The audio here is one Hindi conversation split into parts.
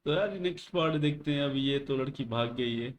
तो यार नेक्स्ट पार्ट देखते हैं। अभी ये तो लड़की भाग गई है,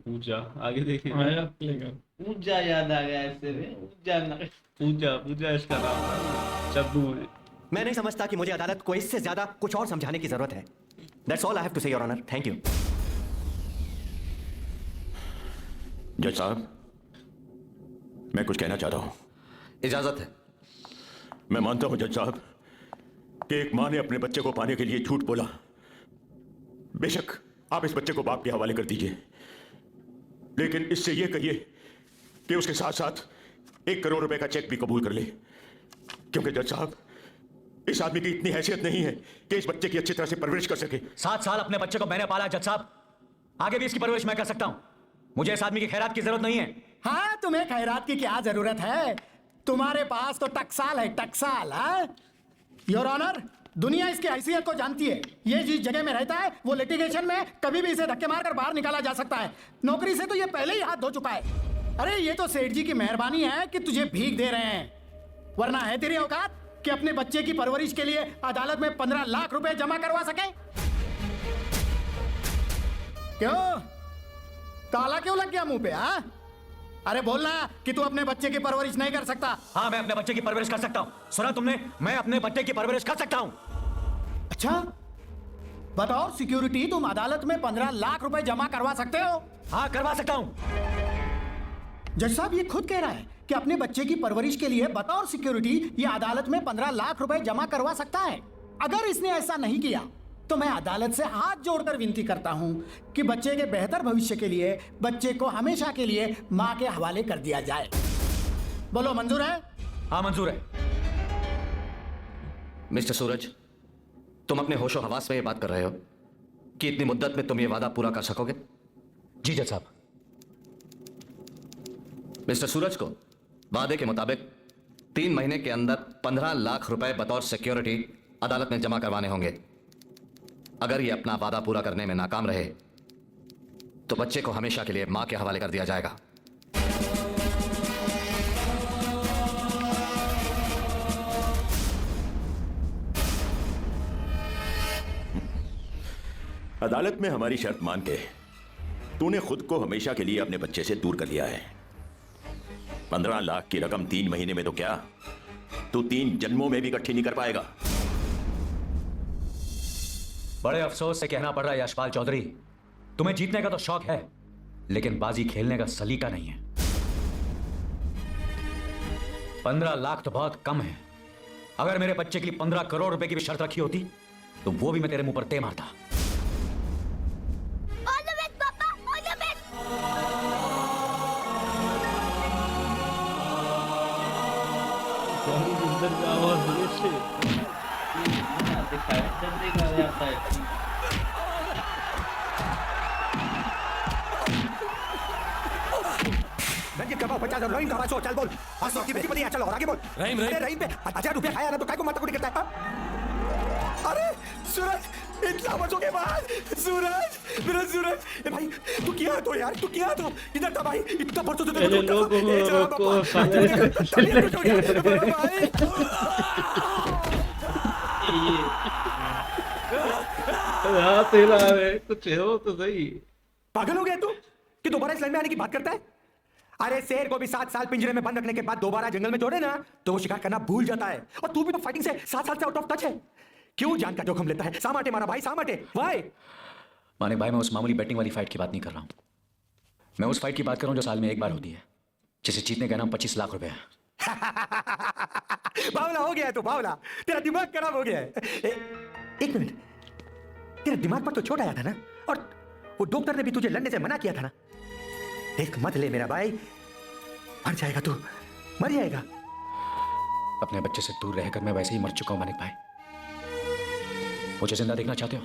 पूजा। आगे देखेंगे। आया प्लेगा। पूजा याद आ गया ऐसे में, पूजा ना। पूजा, पूजा इसका नाम था, चद्दू है। मैं नहीं समझता कि मुझे अदालत को इससे ज्यादा कुछ और समझाने की जरूरत है। That's all I have to say your honour. Thank you. जज साहब, मैं कुछ कहना चाहता हूं। इजाजत है। मैं मानता हूं जज साहब कि एक मां ने अपने बच्चे को पाने के लिए झूठ बोला। बेशक आप इस बच्चे को बाप के हवाले कर दीजिए, लेकिन इससे यह कहिए कि उसके साथ साथ 1 करोड़ रुपए का चेक भी कबूल कर ले, क्योंकि जज साहब इस आदमी की इतनी हैसियत नहीं है कि इस बच्चे की अच्छी तरह से परवरिश कर सके। 7 साल अपने बच्चे को मैंने पाला जज साहब, आगे भी इसकी परवरिश मैं कर सकता हूं। मुझे इस आदमी की खैरात की जरूरत नहीं है। हाँ, तुम्हें खैरात की क्या जरूरत है? तुम्हारे पास तो टकसाल है, टकसाल। हाँ योर ऑनर, दुनिया इसकी हैसियत को जानती है। ये जिस जगह में रहता है वो लिटिगेशन में कभी भी इसे धक्के मारकर बाहर निकाला जा सकता है। नौकरी से तो ये पहले ही हाथ धो चुका है। अरे ये तो सेठ जी की मेहरबानी है कि तुझे भीख दे रहे हैं, वरना है तेरी औकात कि अपने बच्चे की परवरिश के लिए अदालत में 15 लाख रुपए जमा करवा सके? क्यों, ताला क्यों लग गया मुंह पे? हाँ, अरे बोलना कि तू अपने बच्चे की परवरिश नहीं कर सकता। हाँ, मैं अपने बच्चे की परवरिश कर सकता हूं। सुना तुमने? मैं अपने बच्चे की परवरिश कर सकता हूं। अच्छा, बतौर सिक्योरिटी तुम अदालत में 15 लाख रुपए जमा करवा सकते हो? हाँ, करवा सकता हूं। जज साहब ये खुद कह रहा है कि अपने बच्चे की परवरिश के लिए बतौर सिक्योरिटी ये अदालत में 15 लाख रुपए जमा करवा सकता है। अगर इसने ऐसा नहीं किया तो मैं अदालत से हाथ जोड़कर विनती करता हूं कि बच्चे के बेहतर भविष्य के लिए बच्चे को हमेशा के लिए मां के हवाले कर दिया जाए। बोलो मंजूर है? हाँ, मंजूर है। मिस्टर सूरज, तुम अपने होशो हवास में ये बात कर रहे हो कि इतनी मुद्दत में तुम ये वादा पूरा कर सकोगे? जी जज साहब। मिस्टर सूरज को वादे के मुताबिक 3 महीने के अंदर 15 लाख रुपए बतौर सिक्योरिटी अदालत में जमा करवाने होंगे। अगर ये अपना वादा पूरा करने में नाकाम रहे तो बच्चे को हमेशा के लिए मां के हवाले कर दिया जाएगा। अदालत में हमारी शर्त मान के तूने खुद को हमेशा के लिए अपने बच्चे से दूर कर लिया है। 15 लाख की रकम 3 महीने में तो क्या, तू 3 जन्मों में भी इकट्ठी नहीं कर पाएगा। बड़े अफसोस से कहना पड़ रहा है यशपाल चौधरी, तुम्हें जीतने का तो शौक है लेकिन बाजी खेलने का सलीका नहीं है। 15 लाख तो बहुत कम है। अगर मेरे बच्चे के लिए 15 करोड़ रुपए की भी शर्त रखी होती तो वो भी मैं तेरे मुंह पर दे मारता। रंजीत कबाब 50,000 रहीम का 500 चल बोल। 500 की बेटी बनी है, चलो और आगे बोल। रहीम रहीम पे 1000 रुपया खाया ना तो काय को माथा कुटी करता है? अरे सूरज, इतना वर्षों के बाद सूरज, मेरा सूरज, ए भाई तू किया तो यार, तू किया तो इधर था भाई, इतना वर्षों से पहले लोगों को हाथ हिला रहे, कुछ हो तो सही। पागल हो गया तू कि दोबारा इस लाइन में आने की बात करता है? अरे शेर को भी 7 साल पिंजरे में बंद रखने के बाद दोबारा जंगल में जोड़े ना तो वो शिकार करना भूल जाता है। और तू भी तो फाइटिंग से 7 साल से आउट ऑफ टच है। क्यों जान का जोखिम लेता है? सामाटे मारा भाई, सामाटे। वाई मानिक भाई, मैं उस मामूली बैटिंग वाली फाइट की बात नहीं कर रहा हूं। मैं उस फाइट की बात कर रहा हूं जो साल में एक बार होती है, जिसे जीतने का नाम 25 लाख रुपए है। बावला हो गया है तू, बावला। तेरा दिमाग खराब हो गया है। एक मिनट, तेरा दिमाग पर तो चोट आया था ना, और वो डॉक्टर ने भी तुझे लड़ने से मना किया था ना। देख मत ले मेरा भाई, मर जाएगा तू, मर जाएगा। अपने बच्चे से दूर रहकर मैं वैसे ही मर चुका हूं मानिक भाई। मुझे जिंदा देखना चाहते हो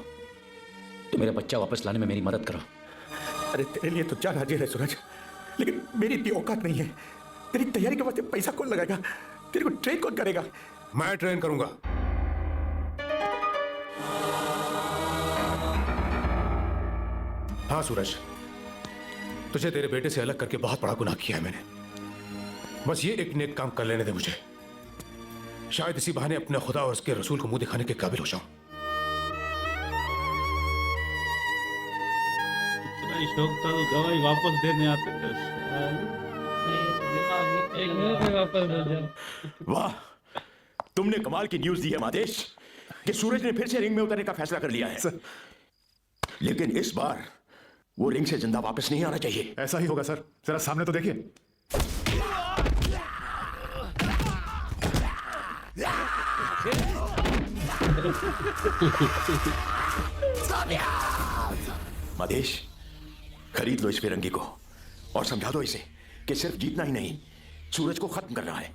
तो मेरा बच्चा वापस लाने में मेरी मदद करो। अरे तेरे लिए तो जान हाजिर है सूरज, लेकिन मेरी इतनी औकात नहीं है। तेरी तैयारी के वास्ते पैसा कौन लगाएगा? तेरे को ट्रेन कौन करेगा? मैं ट्रेन करूंगा। हाँ सूरज, तुझे तेरे बेटे से अलग करके बहुत बड़ा गुनाह किया है मैंने। बस ये एक नेक काम कर लेने दे मुझे, शायद इसी बहाने अपने खुदा और उसके रसूल को मुंह दिखाने के काबिल हो जाऊं। भाई शौक था तो गवाही वापस देने आते थे एक मिनट में वापस हो जाओ। वाह, तुमने कमाल की न्यूज दी है मादेश कि सूरज ने फिर से रिंग में उतरने का फैसला कर लिया है। लेकिन इस बार वो रिंग से जिंदा वापस नहीं आना चाहिए। ऐसा ही होगा सर, जरा सामने तो देखिए। मादेश, खरीद लो इस फिरंगी को और समझा दो इसे कि सिर्फ जीतना ही नहीं, सूरज को खत्म करना है।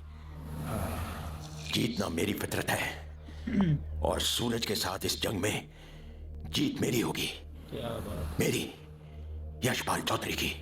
जीतना मेरी फितरत है और सूरज के साथ इस जंग में जीत मेरी होगी। मेरी, यशपाल चौधरी की।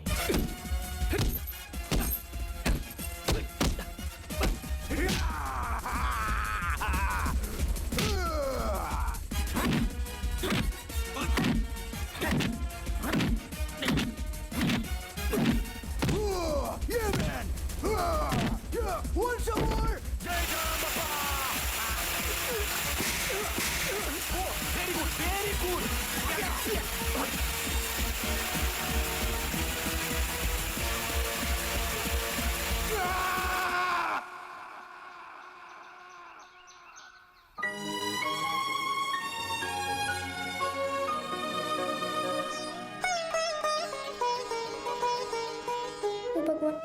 हे भगवान,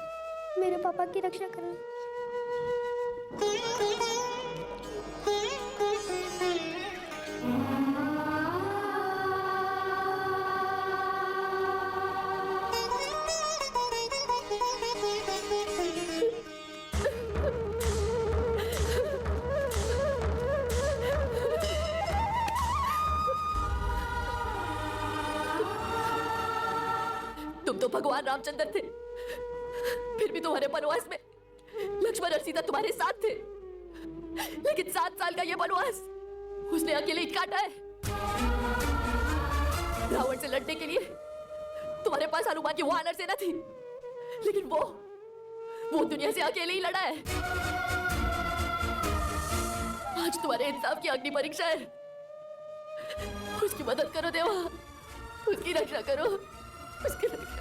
मेरे पापा की रक्षा करना। तुम तो भगवान रामचंद्र थे, फिर भी तुम्हारे वनवास में लक्ष्मण और सीता तुम्हारे साथ थे। लेकिन 7 साल का ये वनवास उसने अकेले ही काटा है। रावण से लड़ने के लिए तुम्हारे पास हनुमान की वानर सेना थी, लेकिन वो दुनिया से अकेले ही लड़ा है। आज तुम्हारे इंसाफ की अग्नि परीक्षा है। उसकी मदद करो देवा, उसकी रक्षा करो, उसकी रक्षा।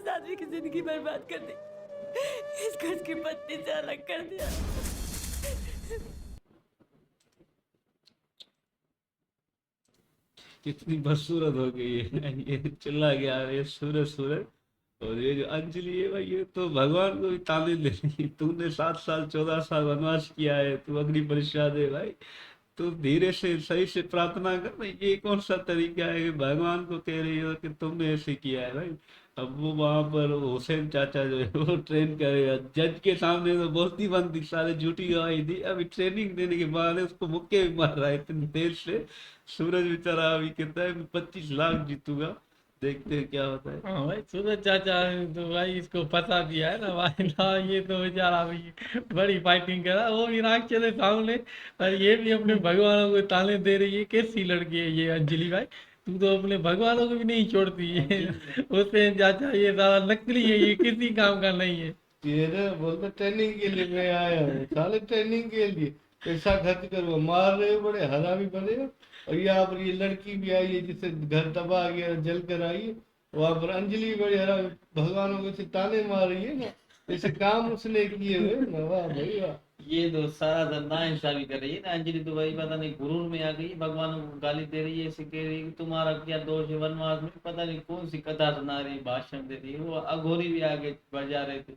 आदमी की जिंदगी बर्बाद कर दी, इसको इसकी पत्नी से अलग कर दिया। कितनी बदसूरत हो गई है। ये चिल्ला गया ये सूरज सूरज, और ये जो अंजलि है भाई, ये तो भगवान को भी ताने दे रही। तूने 7 साल 14 साल वनवास किया है, तू अग्नि परीक्षा दे भाई, तू धीरे से सही से प्रार्थना कर भाई। ये कौन सा तरीका है? भगवान को कह रही हो कि तुमने ऐसे किया है भाई। अब वो वहां पर हुसैन चाचा जो है वो ट्रेन करेगा, जज के सामने तो बोलती बनती, सारे झूठी गवाही दी। अभी ट्रेनिंग देने के बाद उसको मुक्के भी मार रहा है इतनी देर से। सूरज बेचारा अभी कहता है मैं 25 लाख जीतूंगा, देखते हैं क्या होता है। हाँ भाई, सूरज चाचा ने तो भाई इसको फंसा दिया है ना भाई ना। ये तो बेचारा भाई बड़ी फाइटिंग कर रहा है, वो भी नाक चले सामने, और ये भी अपने भगवानों को ताने दे रही है। कैसी लड़की है ये अंजलि भाई, तू तो अपने भगवानों को भी नहीं छोड़ती है। उससे चाचा ये सारा नकली है, ये किसी काम का नहीं है। ये ना बोलते ट्रेनिंग के लिए मैं आया हूँ, साले ट्रेनिंग के लिए पैसा खर्च करो, मार रहे हो बड़े हरामी बने हो। और यहाँ पर ये लड़की भी आई है जिससे घर तबाह गया, जल कर आई है। वहाँ पर अंजलि बड़े हरामी भगवानों को से ताने मार रही है ना, ऐसे काम उसने किए हुए ना। वाह भाई वाह। ये तो सारा धंधा इंसाफी कर रही है ना अंजलि, तो भाई पता नहीं गुरूर में आ गई, भगवान को गाली दे रही है, ऐसे कह रही है कि तुम्हारा क्या दोष है वनवास में, पता नहीं कौन सी कथा सुना रही है, भाषण दे रही है। वो अघोरी भी आगे बजा रहे थे।